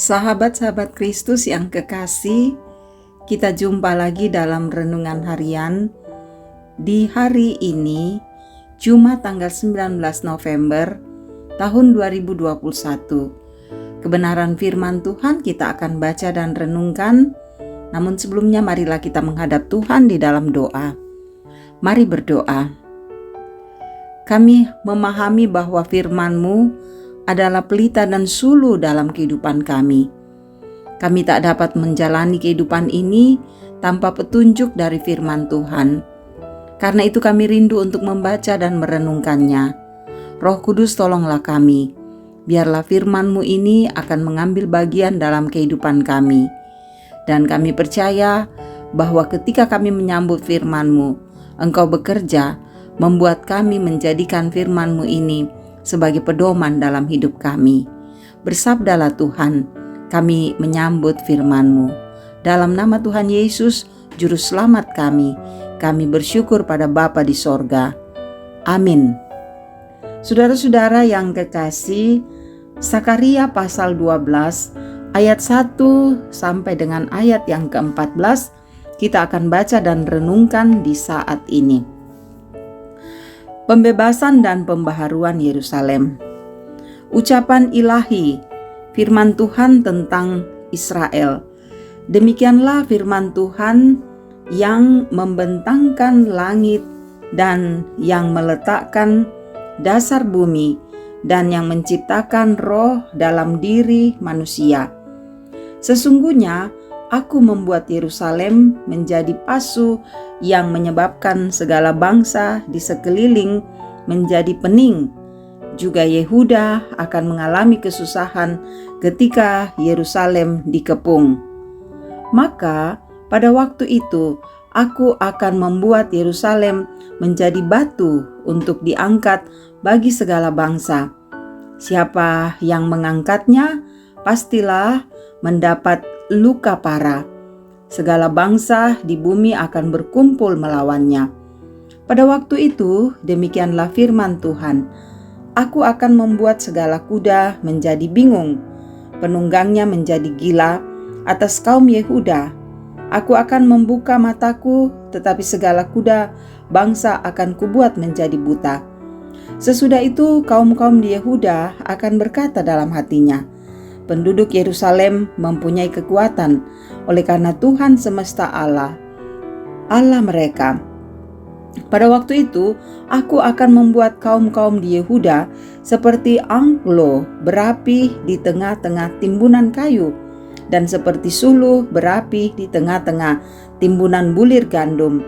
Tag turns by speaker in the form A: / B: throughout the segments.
A: Sahabat-sahabat Kristus yang kekasih, kita jumpa lagi dalam renungan harian di hari ini, Jumat tanggal 19 November tahun 2021. Kebenaran firman Tuhan kita akan baca dan renungkan, namun sebelumnya marilah kita menghadap Tuhan di dalam doa. Mari berdoa. Kami memahami bahwa firman-Mu adalah pelita dan sulu dalam kehidupan kami. Kami tak dapat menjalani kehidupan ini tanpa petunjuk dari firman Tuhan. Karena itu kami rindu untuk membaca dan merenungkannya. Roh Kudus, tolonglah kami. Biarlah firman-Mu ini akan mengambil bagian dalam kehidupan kami. Dan kami percaya bahwa ketika kami menyambut firman-Mu, Engkau bekerja membuat kami menjadikan firman-Mu ini sebagai pedoman dalam hidup kami. Bersabdalah Tuhan, kami menyambut firman-Mu. Dalam nama Tuhan Yesus, Juru Selamat kami bersyukur pada Bapa di sorga. Amin. Saudara-saudara yang kekasih, Sakaria pasal 12 ayat 1 sampai dengan ayat yang ke-14 kita akan baca dan renungkan di saat ini. Pembebasan dan pembaharuan Yerusalem. Ucapan ilahi, firman Tuhan tentang Israel. Demikianlah firman Tuhan yang membentangkan langit dan yang meletakkan dasar bumi dan yang menciptakan roh dalam diri manusia. Sesungguhnya aku membuat Yerusalem menjadi pasu yang menyebabkan segala bangsa di sekeliling menjadi pening. Juga Yehuda akan mengalami kesusahan ketika Yerusalem dikepung. Maka pada waktu itu aku akan membuat Yerusalem menjadi batu untuk diangkat bagi segala bangsa. Siapa yang mengangkatnya pastilah mendapat luka parah. Segala bangsa di bumi akan berkumpul melawannya. Pada waktu itu, demikianlah firman Tuhan. Aku akan membuat segala kuda menjadi bingung, penunggangnya menjadi gila atas kaum Yehuda. Aku akan membuka mataku, tetapi segala kuda bangsa akan kubuat menjadi buta. Sesudah itu, kaum-kaum di Yehuda akan berkata dalam hatinya, penduduk Yerusalem mempunyai kekuatan, oleh karena Tuhan semesta Allah mereka. Pada waktu itu, aku akan membuat kaum-kaum di Yehuda seperti anglo berapi di tengah-tengah timbunan kayu, dan seperti suluh berapi di tengah-tengah timbunan bulir gandum.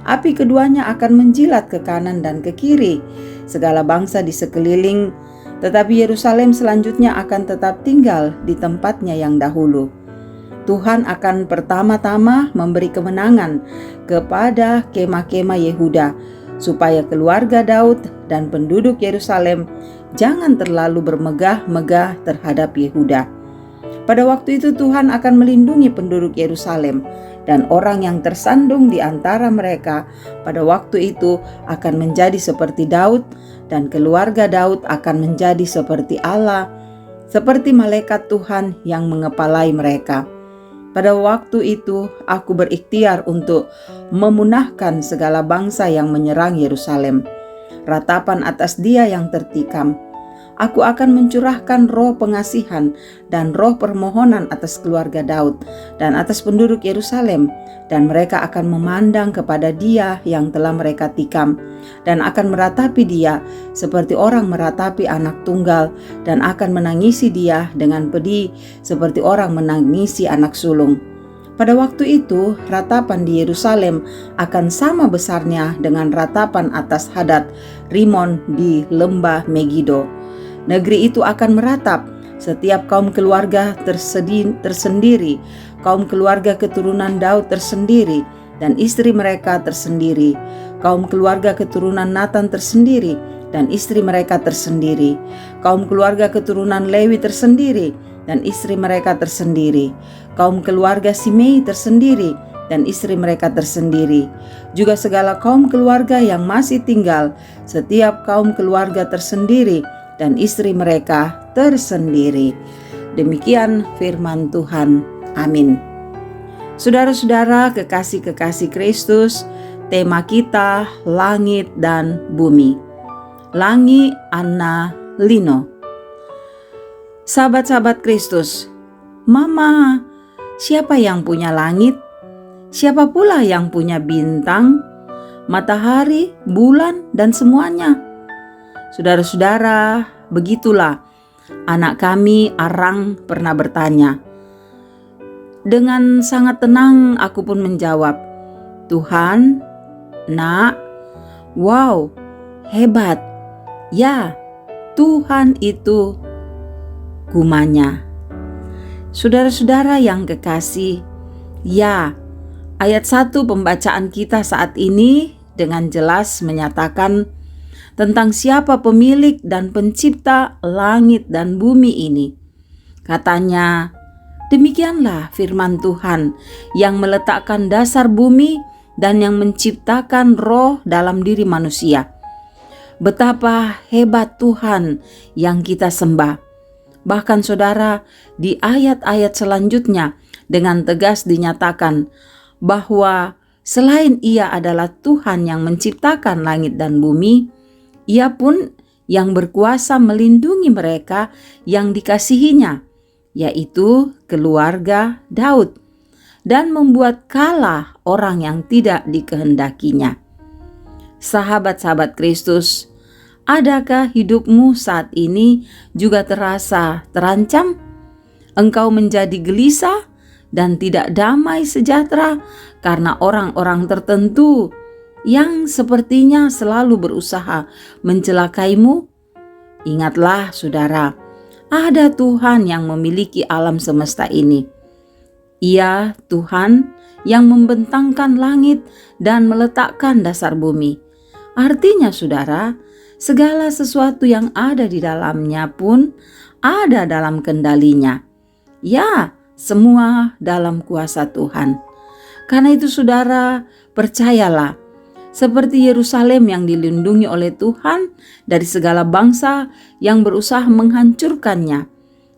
A: Api keduanya akan menjilat ke kanan dan ke kiri segala bangsa di sekeliling, tetapi Yerusalem selanjutnya akan tetap tinggal di tempatnya yang dahulu. Tuhan akan pertama-tama memberi kemenangan kepada kemah-kemah Yehuda, supaya keluarga Daud dan penduduk Yerusalem jangan terlalu bermegah-megah terhadap Yehuda. Pada waktu itu Tuhan akan melindungi penduduk Yerusalem, dan orang yang tersandung di antara mereka pada waktu itu akan menjadi seperti Daud, dan keluarga Daud akan menjadi seperti Allah, seperti malaikat Tuhan yang mengepalai mereka. Pada waktu itu aku berikhtiar untuk memunahkan segala bangsa yang menyerang Yerusalem, ratapan atas dia yang tertikam. Aku akan mencurahkan roh pengasihan dan roh permohonan atas keluarga Daud dan atas penduduk Yerusalem, dan mereka akan memandang kepada dia yang telah mereka tikam, dan akan meratapi dia seperti orang meratapi anak tunggal, dan akan menangisi dia dengan pedih seperti orang menangisi anak sulung. Pada waktu itu, ratapan di Yerusalem akan sama besarnya dengan ratapan atas Hadad Rimon di lembah Megido. Negeri itu akan meratap, setiap kaum keluarga tersendiri, kaum keluarga keturunan Daud tersendiri, dan istri mereka tersendiri, kaum keluarga keturunan Natan tersendiri, dan istri mereka tersendiri, kaum keluarga keturunan Lewi tersendiri, dan istri mereka tersendiri, kaum keluarga Simei tersendiri, dan istri mereka tersendiri, juga segala kaum keluarga yang masih tinggal, setiap kaum keluarga tersendiri, dan istri mereka tersendiri. Demikian firman Tuhan. Amin. Saudara-saudara kekasih-kekasih Kristus, tema kita langit dan bumi. Langi Anna Lino. Sahabat-sahabat Kristus, Mama, siapa yang punya langit? Siapa pula yang punya bintang, matahari, bulan, dan semuanya? Saudara-saudara, begitulah anak kami Arang pernah bertanya. Dengan sangat tenang aku pun menjawab, Tuhan, Nak, wow, hebat. Ya, Tuhan itu gumanya. Saudara-saudara yang kekasih, ya, ayat 1 pembacaan kita saat ini dengan jelas menyatakan tentang siapa pemilik dan pencipta langit dan bumi ini. Katanya, demikianlah firman Tuhan yang meletakkan dasar bumi dan yang menciptakan roh dalam diri manusia. Betapa hebat Tuhan yang kita sembah. Bahkan saudara, di ayat-ayat selanjutnya dengan tegas dinyatakan bahwa selain Ia adalah Tuhan yang menciptakan langit dan bumi, Ia pun yang berkuasa melindungi mereka yang dikasihinya, yaitu keluarga Daud, dan membuat kalah orang yang tidak dikehendakinya. Sahabat-sahabat Kristus, adakah hidupmu saat ini juga terasa terancam? Engkau menjadi gelisah dan tidak damai sejahtera karena orang-orang tertentu yang sepertinya selalu berusaha mencelakaimu? Ingatlah saudara, ada Tuhan yang memiliki alam semesta ini. Ia Tuhan yang membentangkan langit dan meletakkan dasar bumi. Artinya saudara, segala sesuatu yang ada di dalamnya pun ada dalam kendalinya. Ya, semua dalam kuasa Tuhan. Karena itu saudara, percayalah, seperti Yerusalem yang dilindungi oleh Tuhan dari segala bangsa yang berusaha menghancurkannya,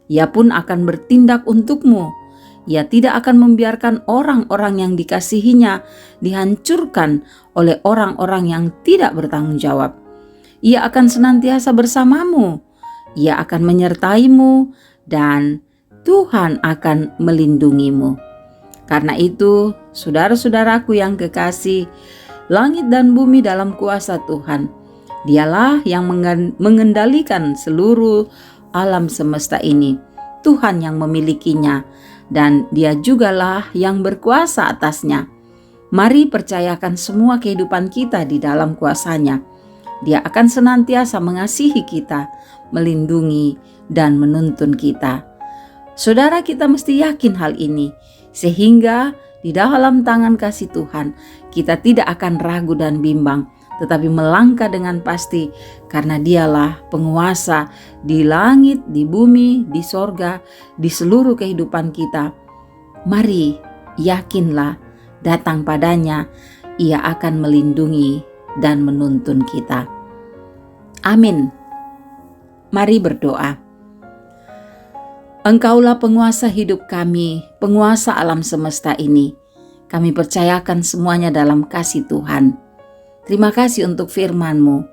A: Ia pun akan bertindak untukmu. Ia tidak akan membiarkan orang-orang yang dikasihinya dihancurkan oleh orang-orang yang tidak bertanggung jawab. Ia akan senantiasa bersamamu, Ia akan menyertaimu, dan Tuhan akan melindungimu. Karena itu, saudara-saudaraku yang kekasih, langit dan bumi dalam kuasa Tuhan. Dialah yang mengendalikan seluruh alam semesta ini. Tuhan yang memilikinya, dan Dia jugalah yang berkuasa atasnya. Mari percayakan semua kehidupan kita di dalam kuasa-Nya. Dia akan senantiasa mengasihi kita, melindungi, dan menuntun kita. Saudara, kita mesti yakin hal ini, sehingga di dalam tangan kasih Tuhan kita tidak akan ragu dan bimbang, tetapi melangkah dengan pasti, karena Dialah penguasa di langit, di bumi, di sorga, di seluruh kehidupan kita. Mari yakinlah, datang padanya, Ia akan melindungi dan menuntun kita. Amin. Mari berdoa. Engkaulah penguasa hidup kami, penguasa alam semesta ini. Kami percayakan semuanya dalam kasih Tuhan. Terima kasih untuk firman-Mu.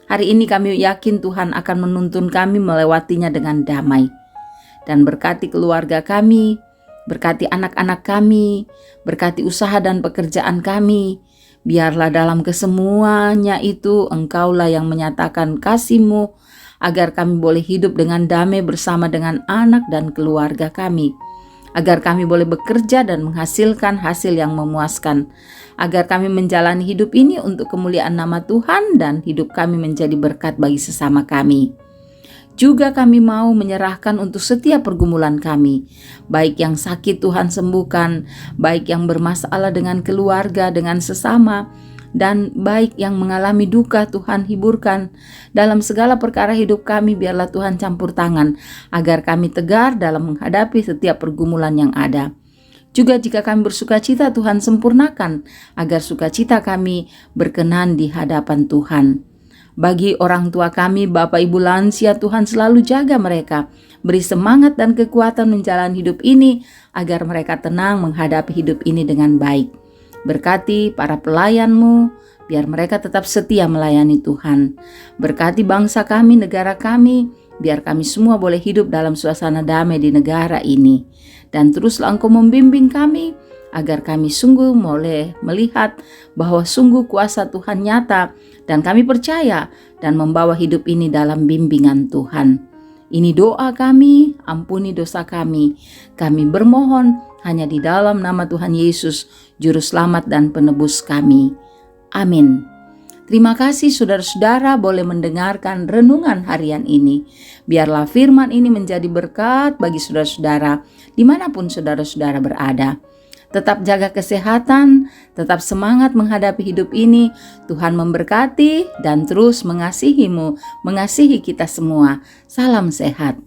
A: Hari ini kami yakin Tuhan akan menuntun kami melewatinya dengan damai. Dan berkati keluarga kami, berkati anak-anak kami, berkati usaha dan pekerjaan kami. Biarlah dalam kesemuanya itu Engkaulah yang menyatakan kasih-Mu, agar kami boleh hidup dengan damai bersama dengan anak dan keluarga kami. Agar kami boleh bekerja dan menghasilkan hasil yang memuaskan. Agar kami menjalani hidup ini untuk kemuliaan nama Tuhan dan hidup kami menjadi berkat bagi sesama kami. Juga kami mau menyerahkan untuk setiap pergumulan kami, baik yang sakit Tuhan sembuhkan, baik yang bermasalah dengan keluarga, dengan sesama, dan baik yang mengalami duka Tuhan hiburkan. Dalam segala perkara hidup kami biarlah Tuhan campur tangan, agar kami tegar dalam menghadapi setiap pergumulan yang ada. Juga jika kami bersukacita, Tuhan sempurnakan, agar sukacita kami berkenan di hadapan Tuhan. Bagi orang tua kami, Bapak Ibu lansia, Tuhan selalu jaga mereka. Beri semangat dan kekuatan menjalani hidup ini agar mereka tenang menghadapi hidup ini dengan baik. Berkati para pelayan-Mu, biar mereka tetap setia melayani Tuhan. Berkati bangsa kami, negara kami, biar kami semua boleh hidup dalam suasana damai di negara ini. Dan teruslah Engkau membimbing kami, agar kami sungguh boleh melihat bahwa sungguh kuasa Tuhan nyata, dan kami percaya dan membawa hidup ini dalam bimbingan Tuhan. Ini doa kami, ampuni dosa kami. Kami bermohon hanya di dalam nama Tuhan Yesus, Juru Selamat dan Penebus kami. Amin. Terima kasih saudara-saudara boleh mendengarkan renungan harian ini. Biarlah firman ini menjadi berkat bagi saudara-saudara dimanapun saudara-saudara berada. Tetap jaga kesehatan, tetap semangat menghadapi hidup ini. Tuhan memberkati dan terus mengasihi-Mu, mengasihi kita semua. Salam sehat.